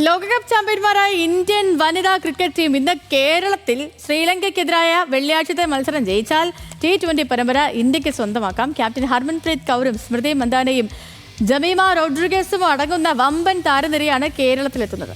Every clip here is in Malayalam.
ലോകകപ്പ് ചാമ്പ്യന്മാരായ ഇന്ത്യൻ വനിതാ ക്രിക്കറ്റ് ടീം ഇന്ന് കേരളത്തിൽ ശ്രീലങ്കയ്ക്കെതിരായ വെള്ളിയാഴ്ചത്തെ മത്സരം ജയിച്ചാൽ T20 പരമ്പര ഇന്ത്യക്ക് സ്വന്തമാക്കാം. ക്യാപ്റ്റൻ ഹർമൻപ്രീത് കൗറും സ്മൃതി മന്ദാനയും ജമീമ റോഡ്രിഗസും അടങ്ങുന്ന വമ്പൻ താരനിരയാണ് കേരളത്തിലെത്തുന്നത്.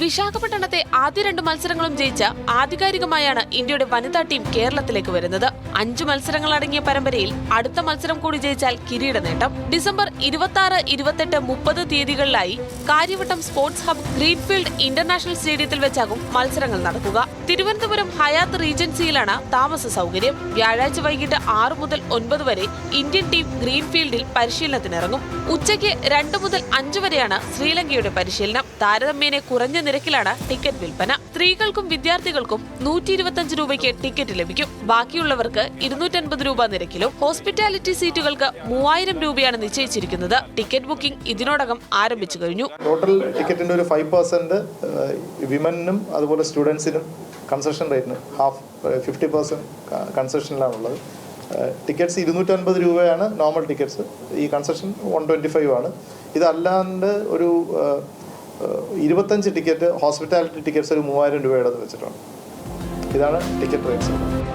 വിശാഖപട്ടണത്തെ ആദ്യ 2 മത്സരങ്ങളും ജയിച്ച ആധികാരികമായാണ് ഇന്ത്യയുടെ വനിതാ ടീം കേരളത്തിലേക്ക് വരുന്നത്. 5 മത്സരങ്ങൾ അടങ്ങിയ പരമ്പരയിൽ അടുത്ത മത്സരം കൂടി ജയിച്ചാൽ കിരീട നേട്ടം. ഡിസംബർ 26, 28, 30 തീയതികളിലായി Karyavattom sports hub greenfield international സ്റ്റേഡിയത്തിൽ വെച്ചാകും മത്സരങ്ങൾ നടക്കുക. തിരുവനന്തപുരം ഹയാത്ത് റീജൻസിയിലാണ് താമസ സൗകര്യം. വ്യാഴാഴ്ച വൈകിട്ട് 6 മുതൽ 9 വരെ ഇന്ത്യൻ ടീം ഗ്രീൻഫീൽഡിൽ പരിശീലനത്തിനിറങ്ങും. ഉച്ചയ്ക്ക് 2 മുതൽ 5 വരെയാണ് ശ്രീലങ്കയുടെ പരിശീലനം. താരതമ്യേന കുറഞ്ഞ നിരക്കിലാണ് ടിക്കറ്റ് വിൽപ്പന. സ്ത്രീകൾക്കും വിദ്യാർത്ഥികൾക്കും 125 രൂപയ്ക്ക് ടിക്കറ്റ് ലഭിക്കും. ബാക്കിയുള്ളവർക്ക് 250 രൂപ നിരക്കിലും. ഹോസ്പിറ്റാലിറ്റി സീറ്റുകൾക്ക് 3000 രൂപയാണ് നിശ്ചയിച്ചിരിക്കുന്നത്. ടിക്കറ്റ് ബുക്കിംഗ് ഇതിനോടകം ആരംഭിച്ചു കഴിഞ്ഞു. ടോട്ടൽ ടിക്കറ്റിന്റെ ഒരു 5% വിമനും അതുപോലെ സ്റ്റുഡൻസിനും കൺസെഷൻ റേറ്റിന് 50% കൺസെഷനിലാണുള്ളത്. ടിക്കറ്റ്സ് 250 രൂപയാണ് നോർമൽ ടിക്കറ്റ്സ്. ഈ കൺസെഷൻ 125 ആണ്. ഇതല്ലാണ്ട് ഒരു 25 ടിക്കറ്റ് ഹോസ്പിറ്റാലിറ്റി ടിക്കറ്റ്സ് ഒരു 3000 രൂപയുടെ വെച്ചിട്ടുണ്ട്. ഇതാണ് ടിക്കറ്റ് റേറ്റ്സ്.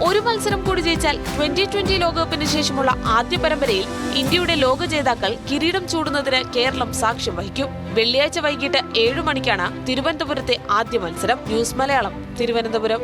ഒരു മത്സരം കൂടി ജയിച്ചാൽ 2020 ലോകകപ്പിന് ശേഷമുള്ള ആദ്യ പരമ്പരയിൽ ഇന്ത്യയുടെ ലോക ജേതാക്കൾ കിരീടം ചൂടുന്നതിന് കേരളം സാക്ഷ്യം വഹിക്കും. വെള്ളിയാഴ്ച വൈകിട്ട് 7 മണിക്കാണ് തിരുവനന്തപുരത്തെ ആദ്യ മത്സരം. ന്യൂസ് മലയാളം, തിരുവനന്തപുരം.